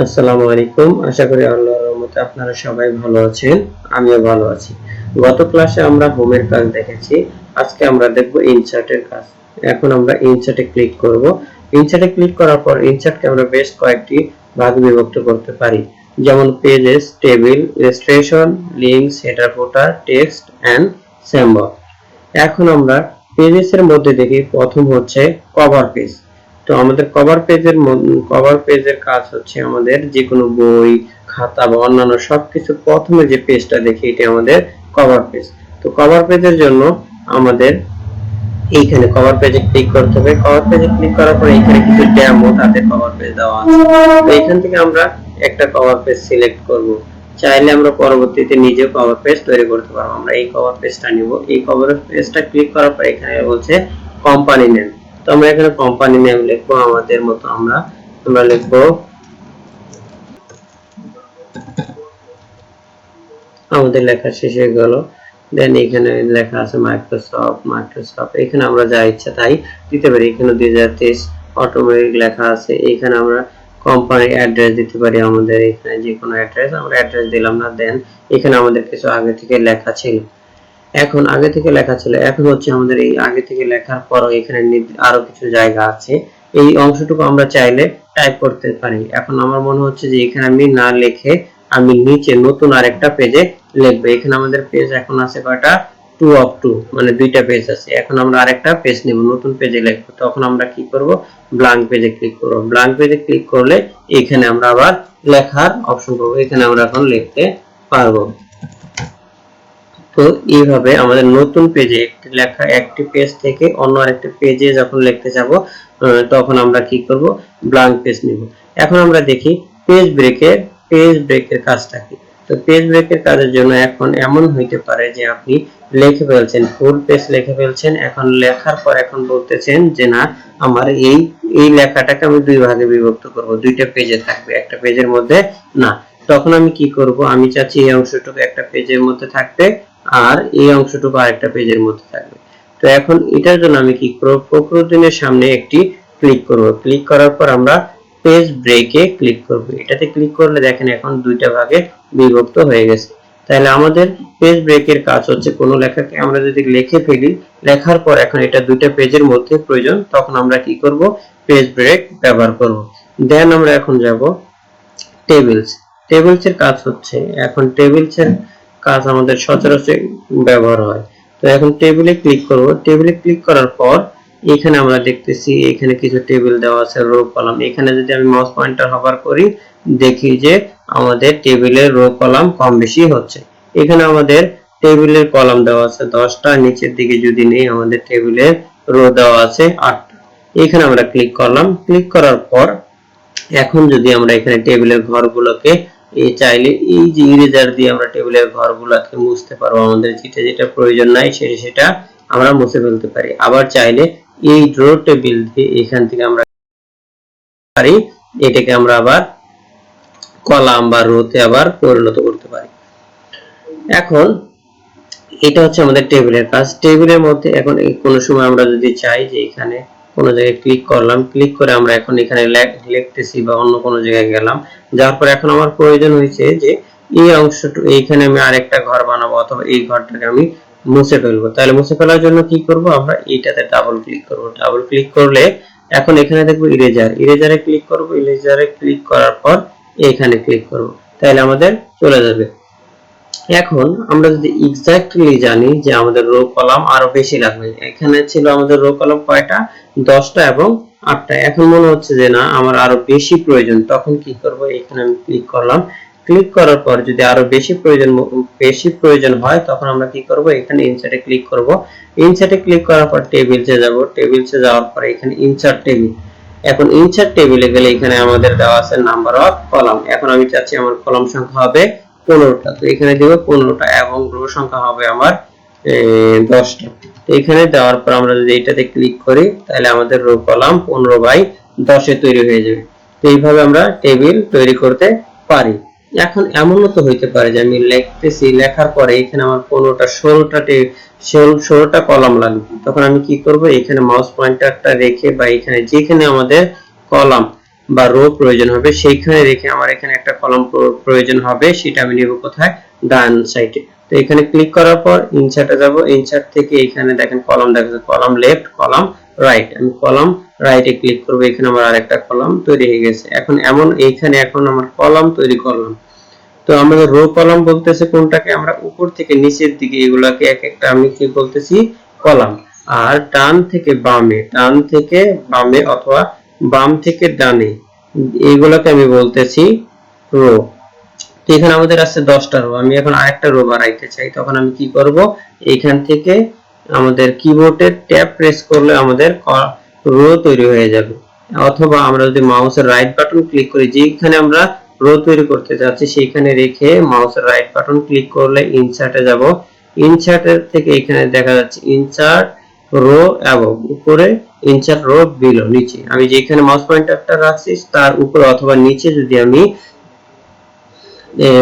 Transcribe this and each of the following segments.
আসসালামু আলাইকুম। আশা করি আল্লাহর রহমতে আপনারা সবাই ভালো আছেন, আমিও ভালো আছি। গত ক্লাসে আমরা হোমের কাজ দেখেছি, আজকে আমরা দেখব ইনসার্টের কাজ। এখন আমরা ইনসার্টে ক্লিক করব। ইনসার্টে ক্লিক করার পর ইনসার্টকে আমরা বেশ কয়েকটি ভাগে বিভক্ত করতে পারি, যেমন pages, table, illustration, links, header, footer, text and symbol. এখন আমরা পেজেস এর মধ্যে দেখি, প্রথম হচ্ছে কভার পেজ। তো আমাদের কভার পেজের কাজ হচ্ছে আমাদের যে কোনো বই, খাতা বা অন্যান্য সবকিছু প্রথমে যে পেজটা দেখি এটা আমাদের কভার পেজ। তো কভার পেজের জন্য আমাদের এইখানে কভার পেজে ক্লিক করতে হবে। কভার পেজে ক্লিক করার পর এখানে কিছু ডেমো তাতে কভার পেজ দেওয়া আছে। তো এখান থেকে আমরা একটা কভার পেজ সিলেক্ট করব। চাইলে আমরা পরবর্তীতে নিজেও কভার পেজ তৈরি করতে পারবো। আমরা এই কভার পেজটা নিব। এই কভার পেজটা ক্লিক করার পর এখানে বলছে কোম্পানি নেম। তো আমরা এখানে কোম্পানি নেম লিখবো আমাদের মতো। আমরা লিখবো আমাদের লেখা শেষ হয়ে গেল। দেন এখানে লেখা আছে মাইক্রোসফট। এখানে আমরা যা ইচ্ছা তাই দিতে পারি। এখানে 2023 অটোমেটিক লেখা আছে। এখানে আমরা কোম্পানি অ্যাড্রেস দিতে পারি, আমাদের এখানে যে কোনো অ্যাড্রেস। আমরা অ্যাড্রেস দিলাম না। দেন এখানে আমাদের কিছু আগে থেকে লেখা ছিল। এখন হচ্ছে আমাদের এই আগে থেকে লেখার পর এখানে আরো কিছু জায়গা আছে। এই অংশটুকু আমরা চাইলে টাইপ করতে পারি। এখন আমার মনে হচ্ছে যে এখানে আমি না লিখে আমি নিচে নতুন আরেকটা পেজে লিখবো। এখানে আমাদের পেজ এখন আছে কয়টা? 2 অফ 2, মানে দুইটা পেজ আছে। এখন আমরা আরেকটা পেজ নেব, নতুন পেজে লিখবো। তখন আমরা কি করব? ব্ল্যাঙ্ক পেজে ক্লিক করব। ব্ল্যাঙ্ক পেজে ক্লিক করলে এখানে আমরা আবার লেখার অপশন পাবো। এখানে আমরা এখন লিখতে পারবো। তো এইভাবে আমাদের নতুন পেজে একটি লেখা একটি পেজ থেকে অন্য আরেকটি পেজে যখন লিখতে যাব তখন আমরা কি করব? ব্ল্যাঙ্ক পেজ নিব। এখন আমরা দেখি পেজ ব্রেকের কাজটা কি। তো পেজ ব্রেকের কাজের জন্য এখন এমন হইতে পারে যে আপনি লিখে ফেলছেন, ফুল পেজ লিখে ফেলছেন, এখন লেখার পর এখন বলতেছেন যে না, আমার এই লেখাটাকে আমি দুই ভাগে বিভক্ত করব, দুইটা পেজে থাকবে, একটা পেজের মধ্যে না। তখন আমি কি করব? আমি চাচ্ছি এই অংশটুকু একটা পেজের মধ্যে থাকবে আর এই অংশটুকু আরেকটা পেজের মধ্যে থাকবে। তো এখন এটার জন্য আমি কি করব? প্রতিদিনের সামনে একটি ক্লিক করব। ক্লিক করার পর আমরা পেজ ব্রেকে ক্লিক করব। এটাতে ক্লিক করলে দেখেন এখন দুইটা ভাগে বিভক্ত হয়ে গেছে। তাহলে আমাদের পেজ ব্রেকের কাজ হচ্ছে কোনো লেখাকে আমরা যদি লিখে ফেলি, লেখার পর এখন এটা দুইটা পেজের মধ্যে প্রয়োজন, তখন আমরা কি করব? পেজ ব্রেক ব্যবহার করব। দেন আমরা এখন যাব টেবিলস এর কাজ হচ্ছে, এখন টেবিলস এর কাজ আমাদের সচরাচর ব্যবহার হয়। তো এখন টেবিলে ক্লিক করব। টেবিলে ক্লিক করার পর এখানে আমরা দেখতেছি এখানে কিছু টেবিল দেওয়া আছে, রো কলাম। এখানে যদি আমি মাউস পয়েন্টার হোভার করি দেখি যে আমাদের টেবিলের রো কলাম কম বেশি হচ্ছে। এখানে আমাদের টেবিলের কলাম দেওয়া আছে 10টা, নিচের দিকে যদি নেই আমাদের টেবিলের রো দেওয়া আছে 8টা। এখানে আমরা ক্লিক করলাম। ক্লিক করার পর এখন যদি আমরা এখানে টেবিলের ঘরগুলোকে চাইলে এই যে ইরেজার দিয়ে আমরা টেবিলের ঘরগুলোকে মুছতে পারবো। আমাদের যেটা যেটা প্রয়োজন নাই সেটা আমরা মুছে ফেলতে পারি। আবার চাইলে এই ড্র টেবিল দিয়ে এখান থেকে আমরা পারি এটাকে আমরা আবার কলাম বা রোতে আবার পরিণত করতে পারি। এখন এটা হচ্ছে আমাদের টেবিলের কাজ। টেবিলের মধ্যে এখন কোনো সময় আমরা যদি চাই যে এখানে কোনো জায়গায় ক্লিক করলাম, ক্লিক করে আমরা এখন এখানে লিখতেছি বা অন্য কোনো জায়গায় গেলাম, যাওয়ার পর এখন আমার প্রয়োজন হয়েছে যে এই অংশটুকু এইখানে আমি আরেকটা ঘর বানাবো অথবা এই ঘরটাকে আমি মুছে ফেলবো। তাহলে মুছে ফেলার জন্য কি করব? আমরা এইটাতে ডাবল ক্লিক করব। ডাবল ক্লিক করলে এখন এখানে দেখবো ইরেজারে ক্লিক করব। ইরেজারে ক্লিক করার পর এখানে ক্লিক করব, তাহলে আমাদের চলে যাবে। এখন আমরা যদি এক্স্যাক্টলি জানি যে আমাদের রো কলাম আরো বেশি লাগবে, এখানে ছিল আমাদের রো কলাম কয়টা? 10টা এবং 8টা। এখন মনে হচ্ছে যে না, আমার আরো বেশি প্রয়োজন, তখন কি করব? এখানে আমি ক্লিক করলাম। ক্লিক করার পর যদি আরো বেশি প্রয়োজন হয় তখন আমরা কি করব? এখানে ইনসার্টে ক্লিক করব। ইনসার্টে ক্লিক করার পর টেবিলসে যাব। টেবিলসে যাওয়ার পর এখানে ইনসার্ট টেবিল। এখন ইনসার্ট টেবিলে গেলে এখানে আমাদের দেওয়া আছে নাম্বার অফ কলাম। এখন আমি চাচ্ছি আমার কলাম সংখ্যা হবে 15টা, তো এখানে দেব 15টা এবং রো সংখ্যা হবে আমার 10টা। তো এখানে দেওয়ার পর আমরা যদি এটাতে ক্লিক করি তাহলে আমাদের রো কলাম 15/10 এ তৈরি হয়ে যাবে। তো এইভাবে আমরা টেবিল তৈরি করতে পারি। এখন এমনও তো হইতে পারে যে আমি লিখতেছি, লেখার পরে এখানে আমার 16টা কলাম লাগবে, তখন আমি কি করব? এখানে মাউস পয়েন্টারটা রেখে বা এখানে যেখানে আমাদের কলাম বা রো প্রয়োজন হবে, সেইখানে রেখে আমার এখানে একটা কলাম প্রয়োজন হবে, সেটা আমি নেব কোথায়, ডান সাইডে। তো এখানে ক্লিক করার পর ইনসার্টে যাব, ইনসার্ট থেকে এখানে দেখেন কলাম দেখাচ্ছে, কলাম লেফট, কলাম রাইট। আমি কলাম রাইটে ক্লিক করব, এখানে আমার আরেকটা কলাম তৈরি হয়ে গেছে। এখন এইখানে আমার কলাম তৈরি করলাম। তো আমাদের রো কলাম বলতেছে কোনটাকে, আমরা উপর থেকে নিচের দিকে এগুলাকে এক একটা আমি কি বলতেছি, কলাম। আর ডান থেকে বামে অথবা বাম থেকে ডানে এইগুলাকে আমি বলতেছি রো। তো এখানে আমাদের আছে 10টা রো, আমি এখন আরেকটা রো বানাইতে চাই, তখন আমি কি করব, এইখান থেকে আমাদের কিবোর্ডের ট্যাব প্রেস করলে আমাদের রো তৈরি হয়ে যাবে। অথবা আমরা যদি মাউসের রাইট বাটন ক্লিক করি, যেখানে আমরা রো তৈরি করতে যাচ্ছি সেইখানে রেখে মাউসের রাইট বাটন ক্লিক করলে ইনসার্টে যাব, ইনসার্টের থেকে এখানে দেখা যাচ্ছে ইনসার্ট রো এবং উপরে ইনসার্ট রো বিলো, নিচে আমি যেখানে মাউস পয়েন্টারটা রাখছি তার উপরে অথবা নিচে যদি আমি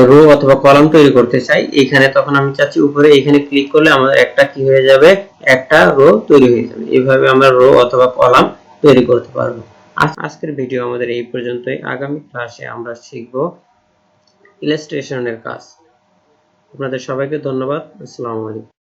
রো অথবা কলাম তৈরি করতে চাই, এখানে তখন আমি চাচ্ছি উপরে, এখানে ক্লিক করলে আমাদের একটা কি হয়ে যাবে, একটা রো তৈরি হয়ে যাবে। এইভাবে আমরা রো অথবা কলাম তৈরি করতে পারবো। আজকের ভিডিও আমাদের এই পর্যন্তই। আগামী ক্লাসে আমরা শিখব ইলাস্ট্রেশনের কাজ। আপনাদের সবাইকে ধন্যবাদ। আসসালামু আলাইকুম।